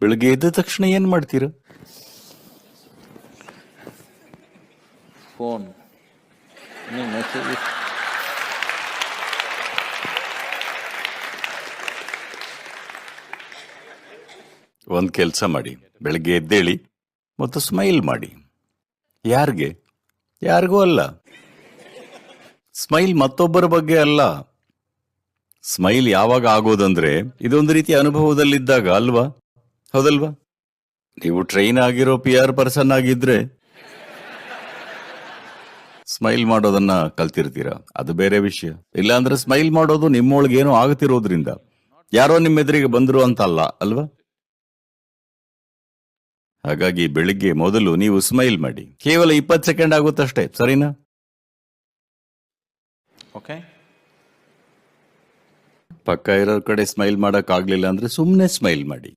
ಬೆಳಗ್ಗೆ ಎದ್ದ ತಕ್ಷಣ ಏನ್ ಮಾಡ್ತೀರಾ? ಫೋನ್, ನೀವು ಮೆಸೇಜ್. ಒಂದ್ ಕೆಲ್ಸ ಮಾಡಿ, ಬೆಳಗ್ಗೆ ಎದ್ದೇಳಿ ಮತ್ತು ಸ್ಮೈಲ್ ಮಾಡಿ. ಯಾರಿಗೆ? ಯಾರಿಗೂ ಅಲ್ಲ. ಸ್ಮೈಲ್ ಮತ್ತೊಬ್ಬರ ಬಗ್ಗೆ ಅಲ್ಲ. ಸ್ಮೈಲ್ ಯಾವಾಗ ಆಗೋದಂದ್ರೆ ಇದೊಂದು ರೀತಿ ಅನುಭವದಲ್ಲಿದ್ದಾಗ ಅಲ್ವಾ? ಹೌದಲ್ವಾ? ನೀವು ಟ್ರೈನ್ ಆಗಿರೋ PR ಪರ್ಸನ್ ಆಗಿದ್ರೆ ಸ್ಮೈಲ್ ಮಾಡೋದನ್ನ ಕಲ್ತಿರ್ತೀರ, ಅದು ಬೇರೆ ವಿಷಯ. ಇಲ್ಲಾಂದ್ರೆ ಸ್ಮೈಲ್ ಮಾಡೋದು ನಿಮ್ಮೊಳಗೆ ಏನೋ ಆಗ್ತಿರೋದ್ರಿಂದ, ಯಾರೋ ನಿಮ್ಮ ಎದುರಿಗೆ ಬಂದ್ರು ಅಂತ ಅಲ್ಲ ಅಲ್ವಾ? ಹಾಗಾಗಿ ಬೆಳಿಗ್ಗೆ ಮೊದಲು ನೀವು ಸ್ಮೈಲ್ ಮಾಡಿ. ಕೇವಲ 20 ಸೆಕೆಂಡ್ ಆಗುತ್ತಷ್ಟೇ, ಸರಿನಾ? ಓಕೆ. ಪಕ್ಕ ಇರೋ ಕಡೆ ಸ್ಮೈಲ್ ಮಾಡಕ್ ಆಗ್ಲಿಲ್ಲ ಅಂದ್ರೆ ಸುಮ್ಮನೆ ಸ್ಮೈಲ್ ಮಾಡಿ.